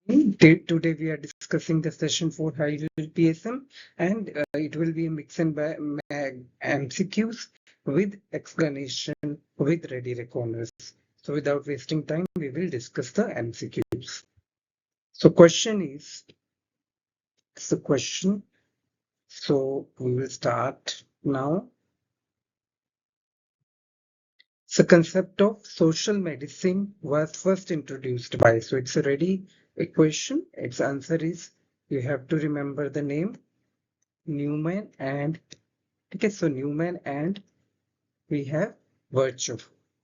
Today we are discussing the session for high level PSM, and it will be a mix and MCQs with explanation with ready reckoners. So without wasting time, we will discuss the MCQs. So question. So we will start now. The concept of social medicine was first introduced by, so it's a ready equation. Its answer is, you have to remember the name Newman and, okay, so Newman and we have Virtue.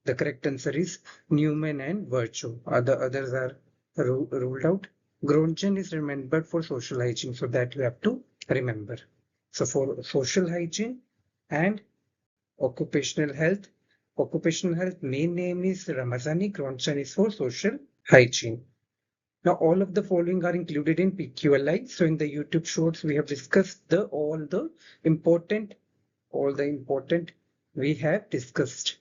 The correct answer is Newman and Virtue. The others are ruled out. Gronjan is remembered for social hygiene, so that you have to remember. So for social hygiene and occupational health, main name is Ramazani. Gronjan is for social hygiene. Now, all of the following are included in PQLI. So in the YouTube shorts, we have discussed all the important we have discussed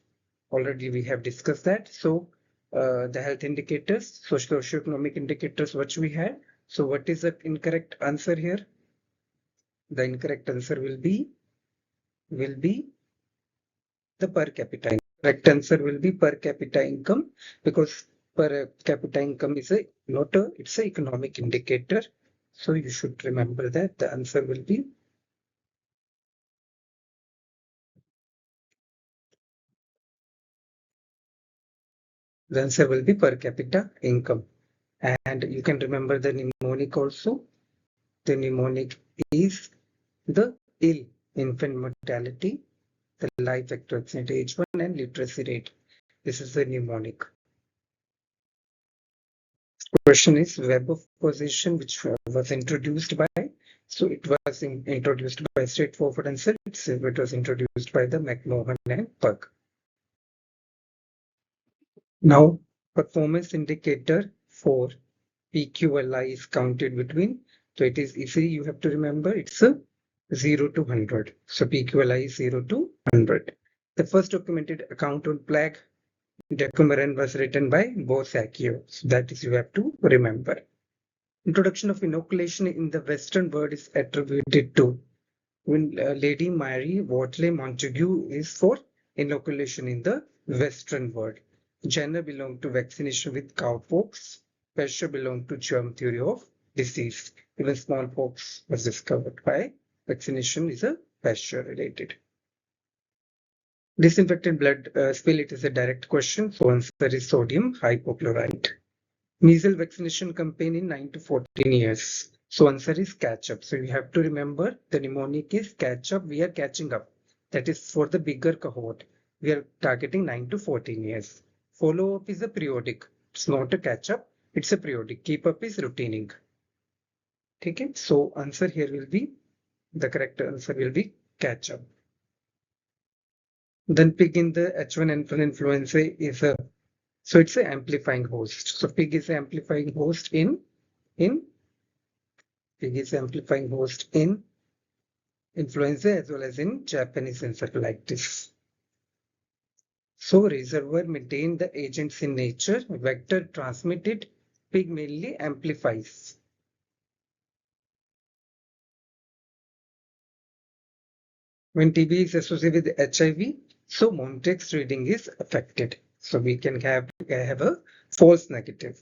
already. We have discussed that. So the health indicators, socioeconomic indicators, which we had. So what is the incorrect answer here? The incorrect answer will be the per capita. Correct answer will be per capita income, because per capita income is it's a economic indicator. So you should remember that the answer will be per capita income. And you can remember the mnemonic also. The mnemonic is the ill infant mortality, the life expectancy age 1, and literacy rate. This is the mnemonic. Question is web of position, which was introduced by. So it was introduced by straightforward answer. It was introduced by the McMahon and Pug. Now, performance indicator for PQLI is counted between. So it is easy. You have to remember it's a 0 to 100. So PQLI is 0 to 100. The first documented account on plague Decumeron was written by Borsacchio. So that is you have to remember. Introduction of inoculation in the Western world is attributed to when Lady Mary Wortley Montagu is for inoculation in the Western world. Jenner belonged to vaccination with cowpox. Pasteur belonged to germ theory of disease. Even smallpox was discovered by vaccination is a Pasteur related. Disinfectant blood spill, it is a direct question. So answer is sodium hypochlorite. Measles vaccination campaign in 9 to 14 years. So answer is catch up. So you have to remember the mnemonic is catch up. We are catching up. That is for the bigger cohort. We are targeting 9 to 14 years. Follow up is a periodic. It's not a catch up. It's a periodic. Keep up is routining. Okay. So answer here will be, the correct answer will be catch up. Then pig in the H1N1 influenza is a, so it's an amplifying host. So pig is amplifying host in influenza as well as in Japanese encephalitis. So reservoir maintain the agents in nature. Vector transmitted. Pig mainly amplifies. When TB is associated with HIV, so Montex reading is affected. So we can have a false negative.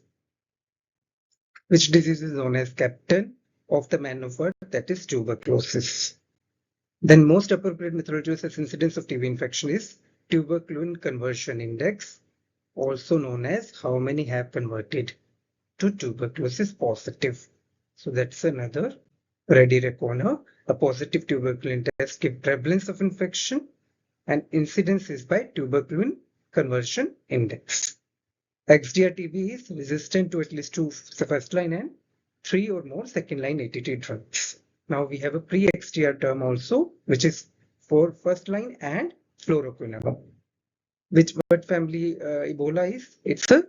Which disease is known as captain of the man of earth? That is tuberculosis. Then most appropriate methodology to assess incidence of TB infection is tuberculin conversion index, also known as how many have converted to tuberculosis positive. So that's another ready reckoner. A positive tuberculin test gives prevalence of infection, and incidence is by tuberculin conversion index. XDR TB is resistant to at least 2 first line and 3 or more second line ATT drugs. Now we have a pre-XDR term also, which is for first line and fluoroquinolone. Which what family Ebola is? It's a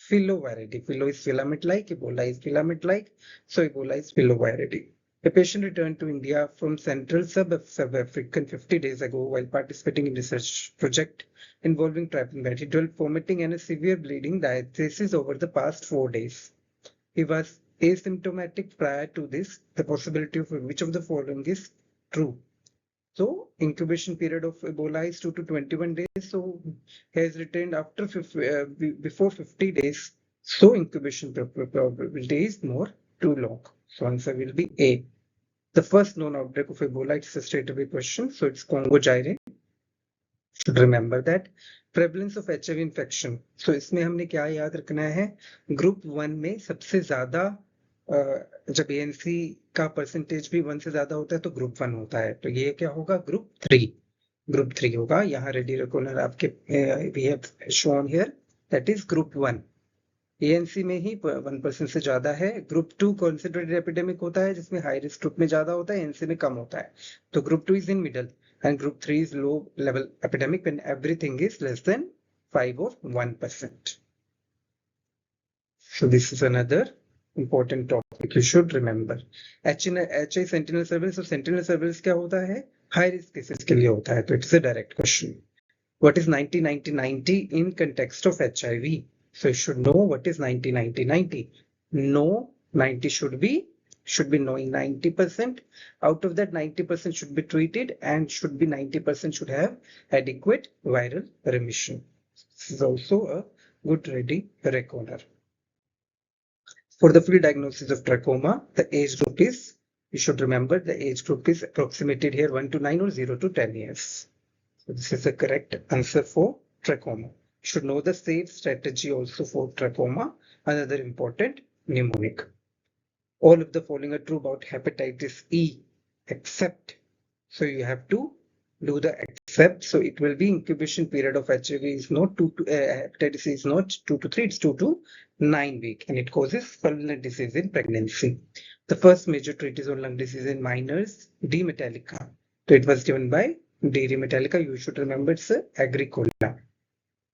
filoviridae. Philo is filament-like, Ebola is filament-like, so Ebola is filoviridae. A patient returned to India from Central South Africa 50 days ago while participating in research project involving tryptophan. He developed vomiting and a severe bleeding diathesis over the past 4 days. he was asymptomatic prior to this, the possibility of which of the following is true. So incubation period of Ebola is 2 to 21 days. So he has returned after before 50 days. So incubation probability is more too long. So answer will be A. The first known outbreak of Ebola, it's a straightaway question. So it's Congo Zaire. Should remember that. Prevalence of HIV infection. So इसमें हमने क्या याद रखना है, group 1 में सबसे ज्यादा जब ANC का परसेंटेज भी 1 से ज्यादा होता है तो ग्रुप 1 होता है, तो ये क्या होगा, ग्रुप 3 होगा। यहाँ रेडी रेकोनर आपके we have shown here, that is group 1। ANC में ही 1% से ज्यादा है। ग्रुप 2 कॉन्सेंट्रेटेड एपिडेमिक होता है जिसमें हाई रिस्क ग्रुप में ज्यादा होता है, ANC में कम होता है, तो group 2 is in middle and group 3 is low level epidemic when everything is less than 5 or 1%. So this is another important topic you should remember. HI sentinel surveillance, so sentinel surveillance क्या होता है, high risk cases के लिए होता है, तो it's a direct question. What is 90-90-90 in context of HIV? So you should know what is 90-90-90. No, 90 should be knowing 90%. Out of that, 90% should be treated and 90% should have adequate viral remission. This is also a good ready reckoner. For the field diagnosis of trachoma, the age group is, you should remember, the age group is approximated here 1 to 9 or 0 to 10 years. So this is the correct answer for trachoma. You should know the safe strategy also for trachoma, another important mnemonic. All of the following are true about hepatitis E, except, so you have to do the except. So it will be incubation period of HIV is not hepatitis C is not 2 to 3, it's 2 to 9 weeks, and it causes pulmonary disease in pregnancy. The first major treatise on lung disease in minors, D. metallica. So it was given by D. metallica. You should remember it's Agricola.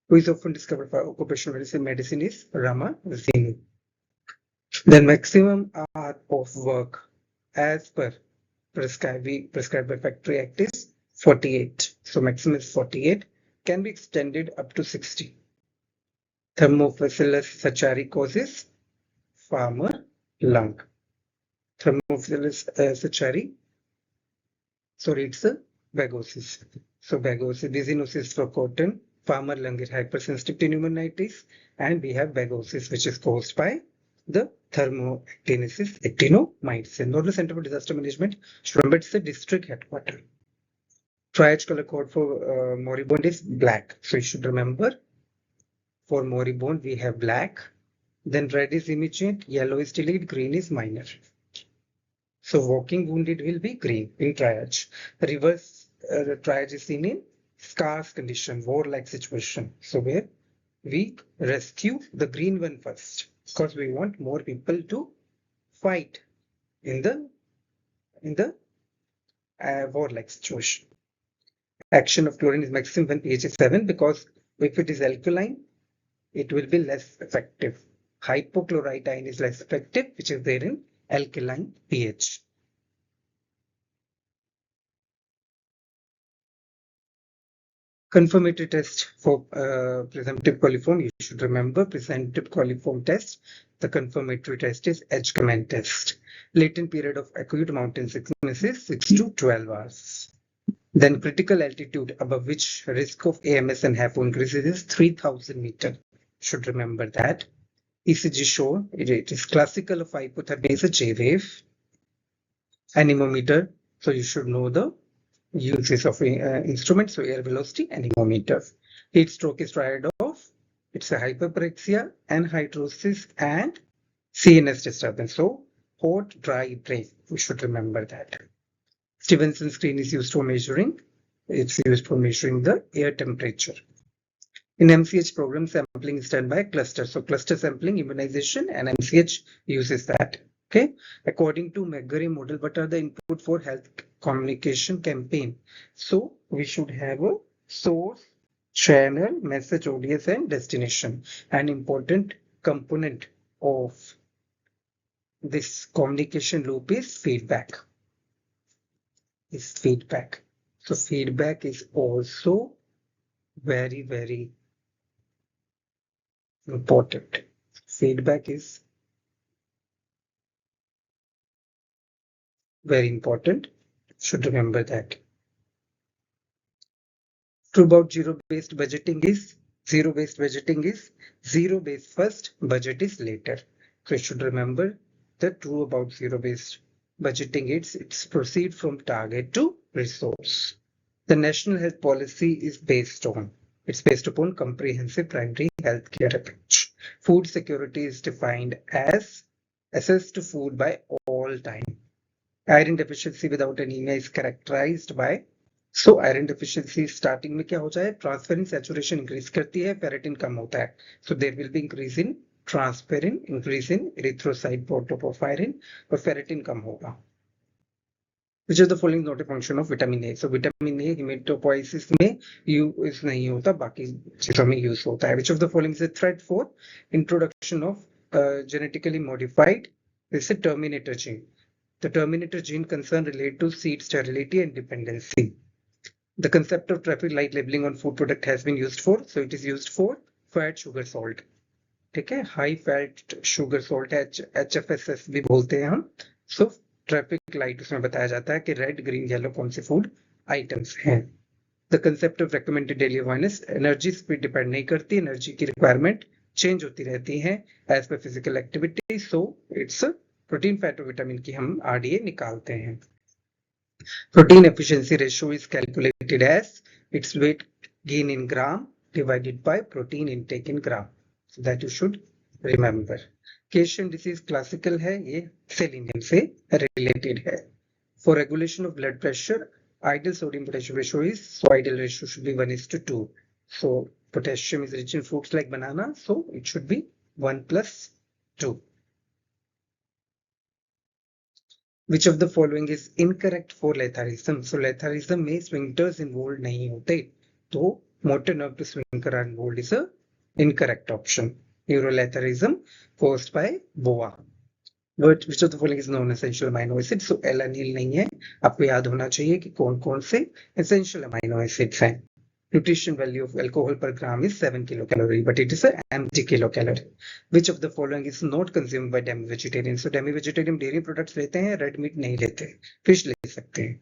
Who is often discovered for occupational medicine is Ramazini. Then maximum hour of work as per prescribed by Factory Act is 48. So maximum is 48, can be extended up to 60. Thermophilus sachari causes farmer lung. Thermophilus sachari, sorry, it's a vagosis. So vagosis, dysinosis for cotton, farmer lung is hypersensitive to pneumonitis, and we have vagosis, which is caused by the thermoactinesis actinomycin. Nodal Center for Disaster Management, remember it's the district headquarters. Triage color code for moribund is black. So you should remember, for moribund we have black, then red is immediate, yellow is delayed, green is minor. So walking wounded will be green in triage. Reverse triage is seen in scarce condition, war-like situation. So where we rescue the green one first, because we want more people to fight in the war-like situation. Action of chlorine is maximum when pH is 7, because if it is alkaline, it will be less effective. Hypochlorite ion is less effective, which is there in alkaline pH. Confirmatory test for presumptive coliform. You should remember presumptive coliform test. The confirmatory test is Edgecombe test. Latent period of acute mountain sickness is 6 to 12 hours. Then critical altitude above which risk of AMS and HAPO increases is 3000 meters. Should remember that. ECG show it is classical of hypothermia is a J wave. Anemometer. So you should know the uses of instruments, so air velocity anemometer. Heat stroke is triad of, it's a hyperprexia, anhydrosis, and CNS disturbance. So hot, dry, brain, we should remember that. Stevenson screen is used for measuring, it's used for measuring the air temperature. In MCH program, sampling is done by cluster. So cluster sampling, immunization, and MCH uses that. Okay. According to McGarry model, what are the input for health communication campaign? So we should have a source, channel, message, audience, and destination. An important component of this communication loop is feedback. So feedback is also very, very important. Feedback is Very important. Should remember that. True about zero-based budgeting is zero-based first, budget is later. So you should remember the true about zero-based budgeting. It's proceed from target to resource. The national health policy is based upon comprehensive primary health care approach. Food security is defined as access to food by all time. Iron deficiency without anemia is characterized by iron deficiency starting में क्या हो जाए, transferrin saturation increase करती है, ferritin कम होता है. So there will be increase in transferrin, increase in erythrocyte protoporphyrin और फेरेटिन कम होगा. Which of the following is not a function of vitamin A? So vitamin A हेमेटोपोइसिस में यूज नहीं होता, बाकी चीजों में यूज होता है. Which of the following is a threat for introduction of genetically modified? This is terminator gene. The terminator gene concern relate to seed sterility and dependency. The concept of traffic light labeling on food product has been used for, so it is used for fat sugar salt. ठीक है, high fat sugar salt है, HFSS भी बोलते हैं हम. So traffic light उसमें बताया जाता है कि रेड ग्रीन येलो कौन से फूड आइटम्स हैं. The concept of recommended daily awareness, energy speed depend नहीं करती, एनर्जी की रिक्वायरमेंट चेंज होती रहती है as per physical activity. So it's protein fat और विटामिन की हम RDA निकालते हैं. Protein efficiency ratio is calculated as its weight gain in gram divided by protein intake in gram. So that you should remember. Cation disease classical है, ये selenium से related है. For regulation of blood pressure, ideal sodium potassium ratio is, so ideal ratio should be 1:2. So potassium is rich in fruits like banana, so it should be 1+2. Which of the following is incorrect for letharism? So letharism में sphincters involved नहीं होते, तो motor nerve to sphincter are involved is a incorrect option. Neuroletharism caused by BOA. Which of the following is non-essential amino acid? So alanine नहीं है. आपको याद होना चाहिए कि कौन कौन से essential amino acids हैं. Nutrition value of alcohol per gram is 7 kilocalorie, but it is an empty kilocalorie. Which of the following is not consumed by demi-vegetarian? So demi-vegetarian dairy products लेते हैं, red meat नहीं लेते, fish ले सकते हैं.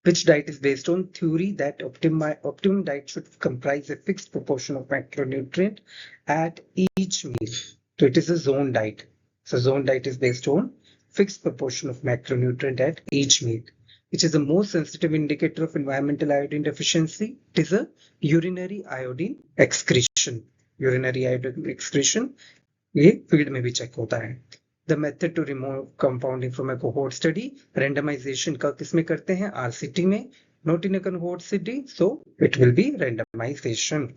Which diet is based on theory that optimum diet should comprise a fixed proportion of macronutrient at each meal? So it is a zone diet. So zone diet is based on fixed proportion of macronutrient at each meal. Which is the most sensitive indicator of environmental iodine deficiency? It is a urinary iodine excretion. Urinary iodine excretion ये field में भी check होता है. The method to remove compounding from a cohort study, randomization का किसमें करते हैं? RCT में. Not in a cohort study, so it will be randomization.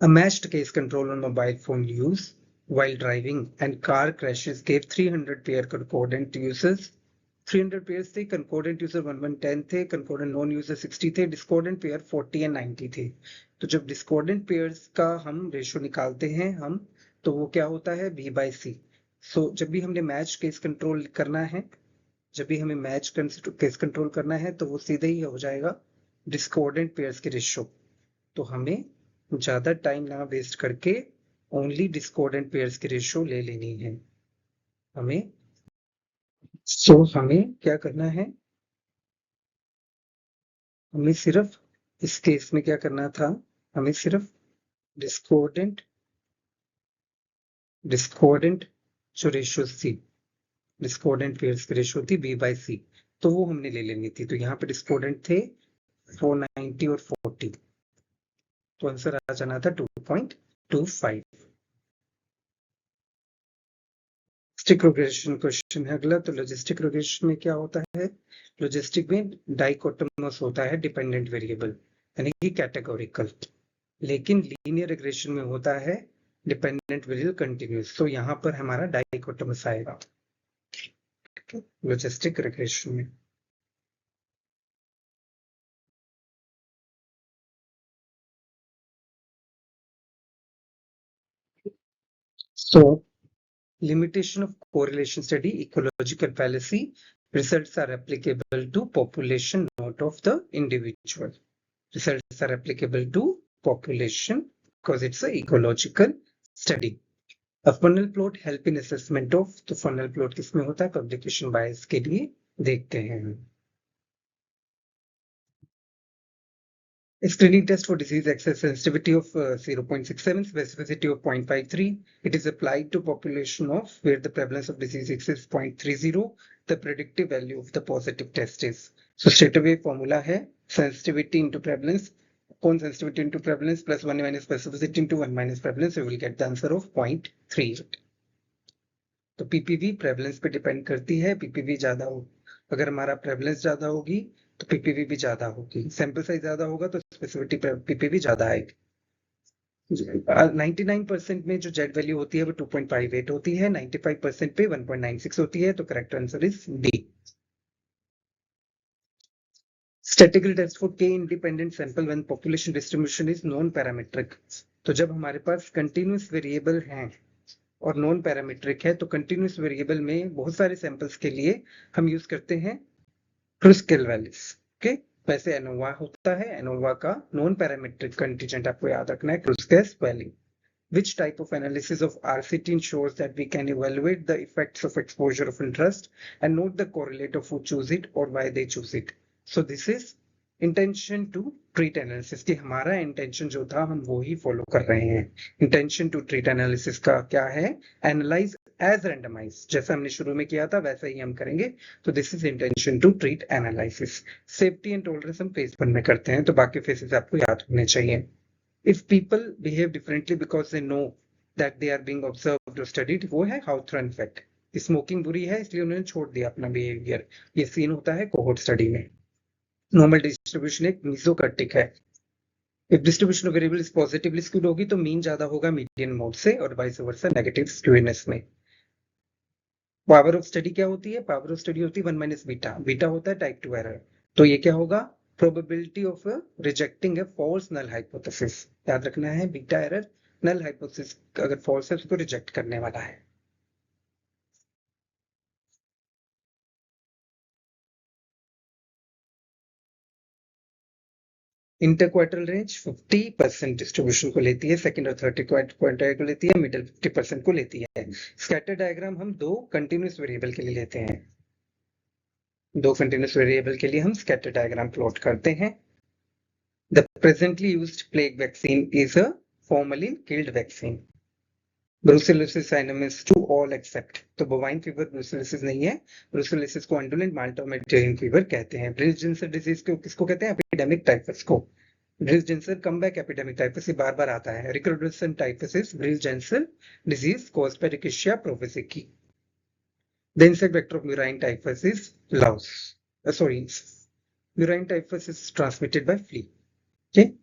A matched case control on mobile phone use while driving and car crashes gave 300 pair concordant users. 300 pairs थे, कंकॉर्डेंट user 110 थे, कंकॉर्डेंट non user 60 थे, discordant pair 40 and 90 थे. तो जब discordant pairs का हम ratio निकालते हैं हम, तो वो क्या होता है? B/C. सो जब भी हमने मैच केस कंट्रोल करना है, तो वो सीधे ही हो जाएगा डिस्कॉर्डेंट पेयर्स के रेशियो. तो हमें ज्यादा टाइम ना वेस्ट करके ओनली डिस्कॉर्डेंट पेयर्स के रेशियो ले लेनी है. हमें क्या करना है? हमें सिर्फ इस केस में क्या करना था? हमें सिर्फ डिस्कॉर्डेंट जो रेशियो थी, डिस्कॉर्डेंट पेयर्स की रेशियो थी B/C, तो वो हमने ले लेनी थी. तो यहाँ पे डिस्कॉर्डेंट थे 490 और 40, तो आंसर आ जाना था 2.25. लॉजिस्टिक रिग्रेशन क्वेश्चन है अगला. तो लॉजिस्टिक रिग्रेशन में क्या होता है? लॉजिस्टिक में डाइकोटोमस होता है डिपेंडेंट वेरिएबल, यानी कि कैटेगोरिकल. लेकिन लीनियर रिग्रेशन में होता है डिपेंडेंट वेरिएबल कंटिन्यूस. तो यहाँ पर हमारा डाइकोटोमस आएगा लॉजिस्टिक रिग्रेशन में. So limitation of correlation study, ecological fallacy, results are applicable to population, not of the individual. Results are applicable to population because it's an ecological study. A funnel plot help in assessment of, तो funnel plot किसमें होता है? Publication bias के लिए देखते हैं. Screening test for disease access sensitivity of 0.67, specificity of 0.53. It is applied to population of where the prevalence of disease exceeds 0.30. The predictive value of the positive test is. So straight away formula है sensitivity into prevalence. Upon sensitivity into prevalence plus 1 minus specificity into 1 minus prevalence, we will get the answer of 0.38. तो PPV prevalence पे depend करती है. PPV ज्यादा हो, अगर हमारा prevalence ज्यादा होगी तो पीपीवी भी ज्यादा होगी. सैंपल साइज ज्यादा होगा तो स्पेसिफिटी पीपीवी ज्यादा आएगी. 99% में जो जेड वैल्यू होती है वो 2.58 होती है. 95% पे 1.96 होती है. तो correct answer is D. Statistical test for k independent sample when population distribution is non parametric. तो जब हमारे पास कंटिन्यूस वेरिएबल हैं और नॉन पैरामीट्रिक है, तो कंटिन्यूस वेरिएबल में बहुत सारे सैंपल्स के लिए हम यूज करते हैं क्रूस्केल वैल्यूज. ओके, वैसे एनोवा होता है. एनोवा का नॉन पैरामीट्रिक कंटीजेंट आपको याद रखना है क्रूस्केल value. Which type of analysis of RCT ensures that we can evaluate the effects of exposure of interest and note the correlate of who choose it or why they choose it. So this is intention to treat analysis की हमारा intention जो था हम वो ही follow कर रहे हैं. Intention to treat analysis का क्या है? Analyze as randomized. जैसा हमने शुरू में किया था वैसा ही हम करेंगे. तो this is intention to treat analysis. Safety and tolerance हम phase 1 में करते हैं, तो बाकी phases आपको याद होने चाहिए. If people behave differently because they know that they are being observed or studied, वो है हाउथरन इफेक्ट. स्मोकिंग बुरी है इसलिए उन्होंने छोड़ दिया अपना बिहेवियर. ये सीन होता है कोहोर्ट स्टडी में. नॉर्मल डिस्ट्रीब्यूशन एक मीसोकर्टिक है. If distribution of variable is positively skewed होगी तो मीन ज्यादा होगा मीडियन मोड से और वाइस वर्सा नेगेटिव स्क्यूनेस में. पावर ऑफ स्टडी क्या होती है? पावर ऑफ स्टडी होती है 1 माइनस बीटा. बीटा होता है टाइप 2 एरर. तो ये क्या होगा? Probability of rejecting a false null hypothesis. याद रखना है बीटा एरर नल हाइपोथेसिस अगर फॉल्स है उसको रिजेक्ट करने वाला है. इंटरक्वार्टरल रेंज 50% डिस्ट्रीब्यूशन को लेती है. सेकंड और थर्ड क्वार्टाइल को लेती है. मिडिल 50% को लेती है. स्कैटर डायग्राम हम दो कंटिन्यूस वेरिएबल के लिए लेते हैं. दो कंटिन्यूस वेरिएबल के लिए हम स्कैटर डायग्राम प्लॉट करते हैं. The presently used plague vaccine is a formalin killed vaccine. Brucellosis synonymous to all except. तो bovine fever brucellosis नहीं है. Brucellosis को indolent Malta Mediterranean fever कहते हैं. Brill-Jensen disease को किसको कहते हैं? Epidemic typhus को. Brill-Jensen comeback epidemic typhus ये बार-बार आता है. Recrudescent typhus is Brill-Jensen disease caused by Rickettsia provisici. The insect vector of murine typhus is louse. Murine typhus is transmitted by flea. Okay.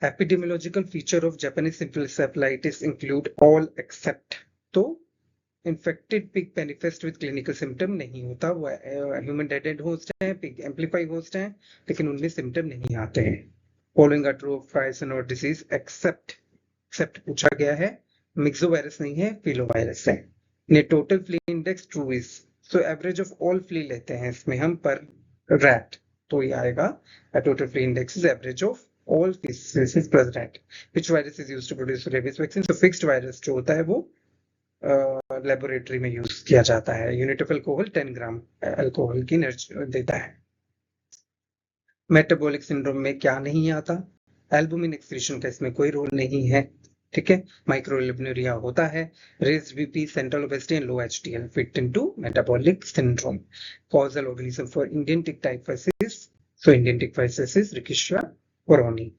Epidemiological feature of Japanese encephalitis include all except. तो infected pig manifest with clinical symptom नहीं होता. वो human dead host है, pig amplify host है, लेकिन उनमें symptom नहीं आते हैं. Following are true of Fryson or disease except पूछा गया है. Myxovirus नहीं है, filovirus है. ने total flea index true is. So average of all flea लेते हैं इसमें हम per rat. तो ये आएगा total flea index is average of all species present. Which virus is used to produce rabies vaccine? So fixed virus जो होता है वो लेबोरेटरी में यूज किया जाता है. Unit of alcohol 10 gram alcohol की एनर्जी देता है. मेटाबॉलिक सिंड्रोम में क्या नहीं आता? एल्बुमिन एक्सक्रीशन का इसमें कोई रोल नहीं है. ठीक है. माइक्रोलिब्यूरिया होता है. Raised BP, central obesity and low HDL fit into metabolic syndrome. Causal organism for Indian tick typhus. So Indian tick virus is Rickettsia coroni.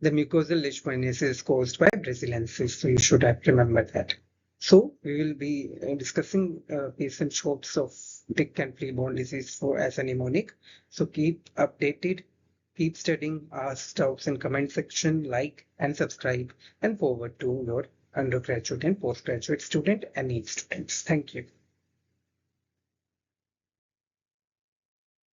The mucosal leishmaniasis is caused by Braziliensis. So you should have remembered that. So we will be discussing PSM shops of tick and flea-borne disease for as a mnemonic. So keep updated, keep studying, ask doubts in comment section, like and subscribe, and forward to your undergraduate and postgraduate student and NEET students. Thank you.